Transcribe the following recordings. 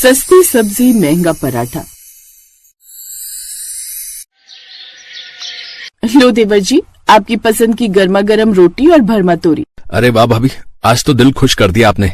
सस्ती सब्जी महंगा पराठा। लो देवर जी, आपकी पसंद की गर्मा गर्म रोटी और भरमा तोरी। अरे वाह भाभी, आज तो दिल खुश कर दिया आपने।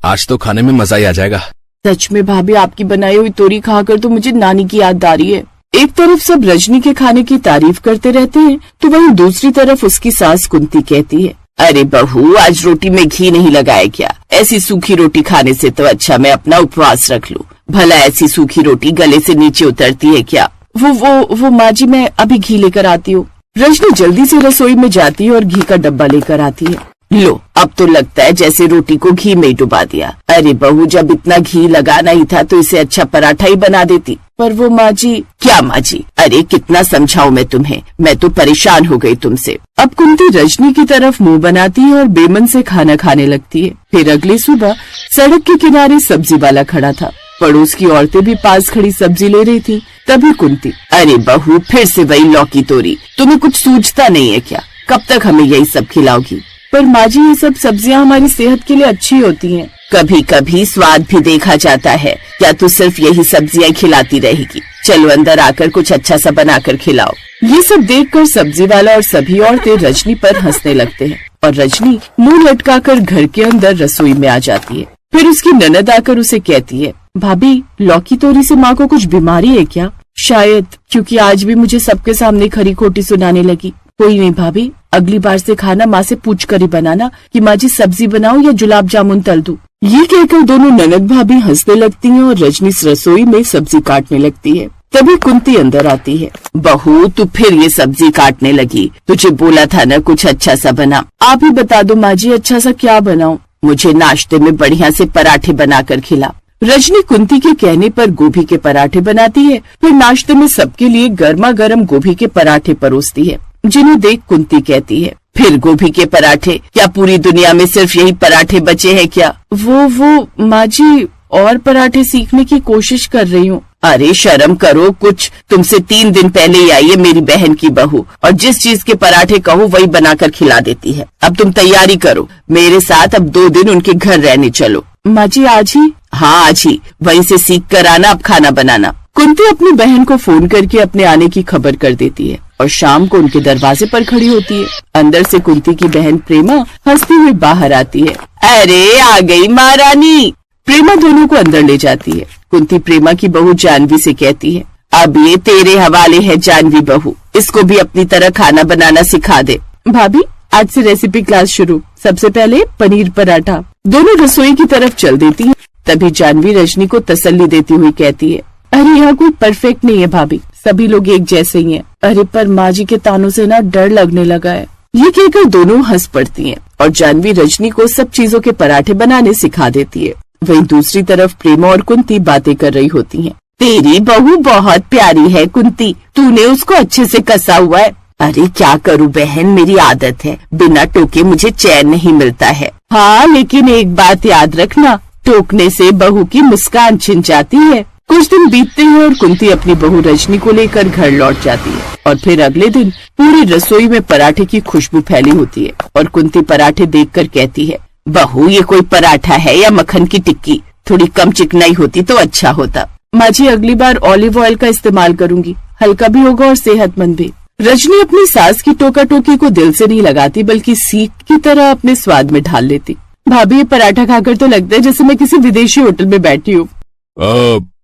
आज तो खाने में मजा ही आ जाएगा। सच में भाभी, आपकी बनाई हुई तोरी खाकर तो मुझे नानी की याद आ रही है। एक तरफ सब रजनी के खाने की तारीफ करते रहते हैं तो वहीं दूसरी तरफ उसकी सास कुंती कहती है, अरे बहू, आज रोटी में घी नहीं लगाया क्या? ऐसी सूखी रोटी खाने से तो अच्छा मैं अपना उपवास रख लूं। भला ऐसी सूखी रोटी गले से नीचे उतरती है क्या? वो माँ जी, मैं अभी घी लेकर आती हूँ। रजनी जल्दी से रसोई में जाती है और घी का डब्बा लेकर आती है। लो, अब तो लगता है जैसे रोटी को घी में ही डुबा दिया। अरे बहू, जब इतना घी लगाना ही था तो इसे अच्छा पराठा ही बना देती। पर वो माँ जी। क्या माँ जी? अरे कितना समझाऊं मैं तुम्हें, मैं तो परेशान हो गई तुमसे। अब कुंती रजनी की तरफ मुंह बनाती है और बेमन से खाना खाने लगती है। फिर अगली सुबह सड़क के किनारे सब्जी वाला खड़ा था। पड़ोस की औरतें भी पास खड़ी सब्जी ले रही थी। तभी कुंती, अरे बहू, फिर से वही लौकी तोरी, तुम्हें कुछ सूझता नहीं है क्या? कब तक हमें यही सब खिलाओगी? पर माँ जी, ये सब सब्जियाँ हमारी सेहत के लिए अच्छी होती हैं। कभी कभी स्वाद भी देखा जाता है। क्या तू सिर्फ यही सब्जियाँ खिलाती रहेगी? चलो अंदर आकर कुछ अच्छा सा बनाकर खिलाओ। ये सब देखकर सब्जी वाला और सभी औरतें रजनी पर हंसने लगते हैं और रजनी मुंह लटकाकर घर के अंदर रसोई में आ जाती है। फिर उसकी ननद आकर उसे कहती है, भाभी, लौकी तोरी से माँ को कुछ बीमारी है क्या? शायद, क्योंकि आज भी मुझे सबके सामने खरी खोटी सुनाने लगी। कोई नहीं भाभी, अगली बार से खाना माँ से पूछ कर ही बनाना कि माँ जी सब्जी बनाओ या गुलाब जामुन तल दूं। ये कहकर दोनों ननद भाभी हंसने लगती हैं और रजनी रसोई में सब्जी काटने लगती है। तभी कुंती अंदर आती है। बहू, तू फिर ये सब्जी काटने लगी? तुझे बोला था ना कुछ अच्छा सा बना। आप ही बता दो माँ जी, अच्छा सा क्या बनाऊं? मुझे नाश्ते में बढ़िया से पराठे बनाकर खिला। रजनी कुंती के कहने पर गोभी के पराठे बनाती है। फिर नाश्ते में सबके लिए गर्मा गर्म गोभी के पराठे परोसती है, जिन्हें देख कुंती कहती है, फिर गोभी के पराठे? क्या पूरी दुनिया में सिर्फ यही पराठे बचे हैं क्या? वो माँ जी, और पराठे सीखने की कोशिश कर रही हूँ। अरे शर्म करो कुछ, तुमसे 3 दिन पहले ही आई है मेरी बहन की बहू और जिस चीज के पराठे कहो वही बनाकर खिला देती है। अब तुम तैयारी करो, मेरे साथ अब 2 दिन उनके घर रहने चलो। माँ जी, आज ही? हाँ, आज ही। वहीं से सीख कर आना अब खाना बनाना। कुंती अपनी बहन को फोन करके अपने आने की खबर कर देती है और शाम को उनके दरवाजे पर खड़ी होती है। अंदर से कुंती की बहन प्रेमा हंसती हुई बाहर आती है। अरे आ गई महारानी। प्रेमा दोनों को अंदर ले जाती है। कुंती प्रेमा की बहू जानवी से कहती है, अब ये तेरे हवाले है जानवी बहू, इसको भी अपनी तरह खाना बनाना सिखा दे। भाभी, आज से रेसिपी क्लास शुरू। सबसे पहले पनीर पराठा। दोनों रसोई की तरफ चल देती है। तभी जानवी रजनी को तसल्ली देती हुई कहती है, अरे यहाँ कोई परफेक्ट नहीं है भाभी, सभी लोग एक जैसे ही हैं। अरे पर माँ जी के तानों से ना डर लगने लगा है। ये कहकर दोनों हंस पड़ती हैं और जानवी रजनी को सब चीजों के पराठे बनाने सिखा देती है। वहीं दूसरी तरफ प्रेमा और कुंती बातें कर रही होती हैं। तेरी बहू बहुत प्यारी है कुंती, तूने उसको अच्छे से कसा हुआ है। अरे क्या करूं बहन, मेरी आदत है, बिना टोके मुझे चैन नहीं मिलता है। हाँ, लेकिन एक बात याद रखना, टोकने से बहू की मुस्कान छिन जाती है। कुछ दिन बीतते हैं और कुंती अपनी बहू रजनी को लेकर घर लौट जाती है और फिर अगले दिन पूरी रसोई में पराठे की खुशबू फैली होती है और कुंती पराठे देखकर कहती है, बहू, ये कोई पराठा है या मक्खन की टिक्की? थोड़ी कम चिकनाई होती तो अच्छा होता। माँ जी, अगली बार ऑलिव ऑयल का इस्तेमाल करूंगी, हल्का भी होगा और सेहतमंद भी। रजनी अपनी सास की टोका टोकी को दिल से नहीं लगाती बल्कि सीख की तरह अपने स्वाद में ढाल लेती। भाभी, ये पराठा खाकर तो लगता है जैसे मैं किसी विदेशी होटल में बैठी हूँ।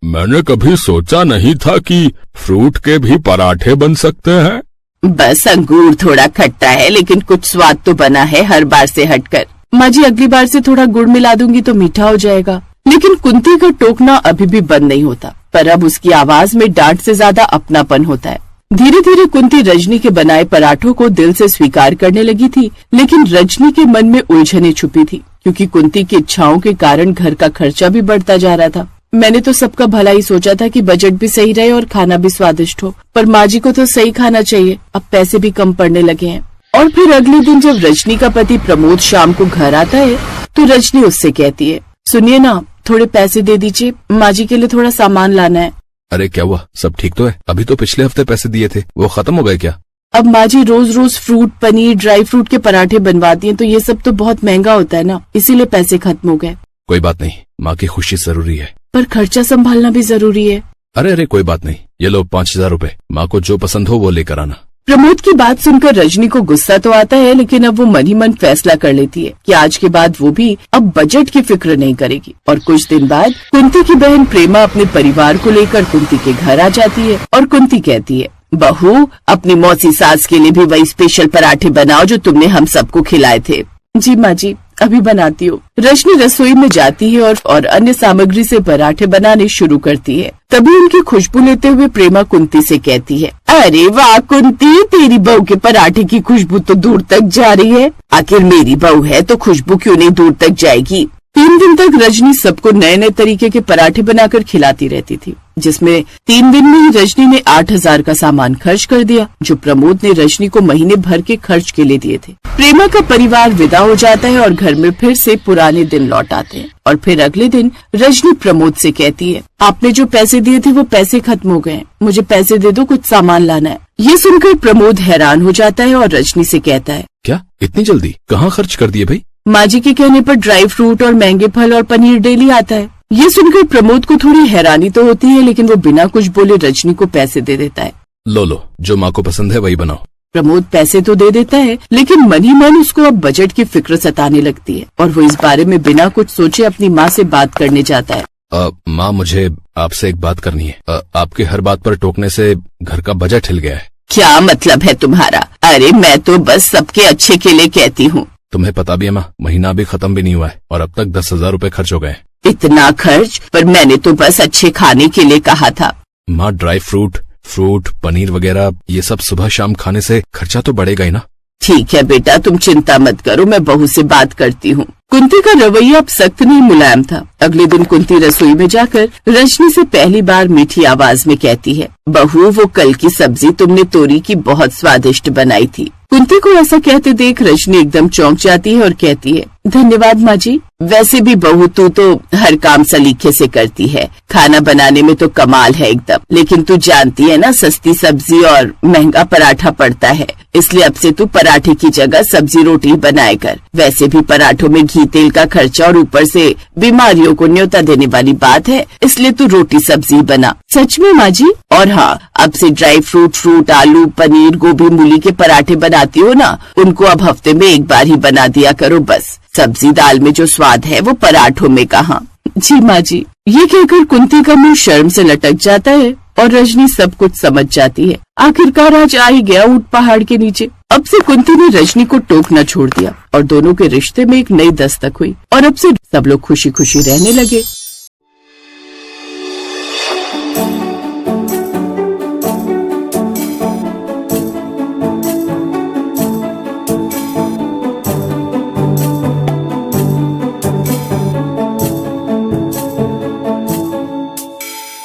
मैंने कभी सोचा नहीं था कि फ्रूट के भी पराठे बन सकते हैं। बस अंगूर थोड़ा खट्टा है लेकिन कुछ स्वाद तो बना है हर बार से हटकर। माँ जी, अगली बार से थोड़ा गुड़ मिला दूंगी तो मीठा हो जाएगा। लेकिन कुंती का टोकना अभी भी बंद नहीं होता, पर अब उसकी आवाज में डांट से ज्यादा अपनापन होता है। धीरे धीरे कुंती रजनी के बनाए पराठों को दिल से स्वीकार करने लगी थी, लेकिन रजनी के मन में उलझने छुपी थी क्योंकि कुंती की इच्छाओं के कारण घर का खर्चा भी बढ़ता जा रहा था। मैंने तो सबका भला ही सोचा था कि बजट भी सही रहे और खाना भी स्वादिष्ट हो, पर माँ जी को तो सही खाना चाहिए। अब पैसे भी कम पड़ने लगे हैं। और फिर अगले दिन जब रजनी का पति प्रमोद शाम को घर आता है तो रजनी उससे कहती है, सुनिए ना, थोड़े पैसे दे दीजिए, माँ जी के लिए थोड़ा सामान लाना है। अरे क्या हुआ, सब ठीक तो है? अभी तो पिछले हफ्ते पैसे दिए थे, वो खत्म हो गए क्या? अब माँ जी रोज रोज फ्रूट, पनीर, ड्राई फ्रूट के पराठे बनवाती हैं तो ये सब तो बहुत महंगा होता है ना, इसीलिए पैसे खत्म हो गए। कोई बात नहीं, माँ की खुशी जरूरी है। पर खर्चा संभालना भी जरूरी है। अरे अरे कोई बात नहीं, ये लो 5,000 रुपए, माँ को जो पसंद हो वो लेकर आना। प्रमोद की बात सुनकर रजनी को गुस्सा तो आता है, लेकिन अब वो मन ही मन फैसला कर लेती है कि आज के बाद वो भी अब बजट की फिक्र नहीं करेगी। और कुछ दिन बाद कुंती की बहन प्रेमा अपने परिवार को लेकर कुंती के घर आ जाती है और कुंती कहती है, बहू अपनी मौसी सास के लिए भी वही स्पेशल पराठे बनाओ जो तुमने हम सबको खिलाए थे। जी माँ जी, अभी बनाती हूँ। रजनी रसोई में जाती है और अन्य सामग्री से पराठे बनाने शुरू करती है। तभी उनकी खुशबू लेते हुए प्रेमा कुंती से कहती है, अरे वाह कुंती, तेरी बहू के पराठे की खुशबू तो दूर तक जा रही है। आखिर मेरी बहू है तो खुशबू क्यों नहीं दूर तक जाएगी। 3 दिन तक रजनी सबको नए नए तरीके के पराठे बनाकर खिलाती रहती थी, जिसमें 3 दिन में ही रजनी ने 8,000 का सामान खर्च कर दिया, जो प्रमोद ने रजनी को महीने भर के खर्च के लिए दिए थे। प्रेमा का परिवार विदा हो जाता है और घर में फिर से पुराने दिन लौट आते हैं। और फिर अगले दिन रजनी प्रमोद से कहती है, आपने जो पैसे दिए थे वो पैसे खत्म हो गए, मुझे पैसे दे दो, कुछ सामान लाना है। ये सुनकर प्रमोद हैरान हो जाता है और रजनी से कहता है, क्या इतनी जल्दी, कहाँ खर्च कर दिए भाई? माँ जी के कहने पर ड्राई फ्रूट और महंगे फल और पनीर डेली आता है। ये सुनकर प्रमोद को थोड़ी हैरानी तो होती है, लेकिन वो बिना कुछ बोले रजनी को पैसे दे देता है। लो जो माँ को पसंद है वही बनाओ। प्रमोद पैसे तो दे देता है, लेकिन मन ही मन उसको अब बजट की फिक्र सताने लगती है और वो इस बारे में बिना कुछ सोचे अपनी माँ से बात करने जाता है। माँ, मुझे आपसे एक बात करनी है। आपके हर बात पर टोकने से घर का बजट हिल गया है। क्या मतलब है तुम्हारा? अरे मैं तो बस सबके अच्छे के लिए कहती हूँ। तुम्हें पता भी है माँ, महीना भी खत्म भी नहीं हुआ है और अब तक 10,000 रुपए खर्च हो गए। इतना खर्च? पर मैंने तो बस अच्छे खाने के लिए कहा था। माँ, ड्राई फ्रूट, पनीर वगैरह ये सब सुबह शाम खाने से खर्चा तो बढ़ेगा ही ना। ठीक है बेटा, तुम चिंता मत करो, मैं बहू से बात करती हूँ। कुंती का रवैया अब सख्त नहीं मुलायम था। अगले दिन कुंती रसोई में जाकर रजनी से पहली बार मीठी आवाज में कहती है, बहू वो कल की सब्जी तुमने तोरी की बहुत स्वादिष्ट बनाई थी। कुंती को ऐसा कहते देख रजनी एकदम चौंक जाती है और कहती है, धन्यवाद माँ जी। वैसे भी बहू तू तो हर काम सलीके से करती है, खाना बनाने में तो कमाल है एकदम। लेकिन तू जानती है ना, सस्ती सब्जी और महंगा पराठा पड़ता है, इसलिए अब से तू पराठे की जगह सब्जी रोटी बनाए कर। वैसे भी पराठों में घी तेल का खर्चा और ऊपर से बीमारियों को न्योता देने वाली बात है, इसलिए तू रोटी सब्जी बना। सच में माँ जी? और हाँ, अब से ड्राई फ्रूट, आलू, पनीर, गोभी, मूली के पराठे बनाती हो ना, उनको अब हफ्ते में एक बार ही बना दिया करो बस। सब्जी दाल में जो स्वाद है वो पराठों में कहाँ। जी माँ जी। ये कहकर कुंती का मुंह शर्म से लटक जाता है और रजनी सब कुछ समझ जाती है। आखिरकार आज आ ही गया ऊंट पहाड़ के नीचे। अब से कुंती ने रजनी को टोकना छोड़ दिया और दोनों के रिश्ते में एक नई दस्तक हुई और अब से सब लोग खुशी खुशी रहने लगे।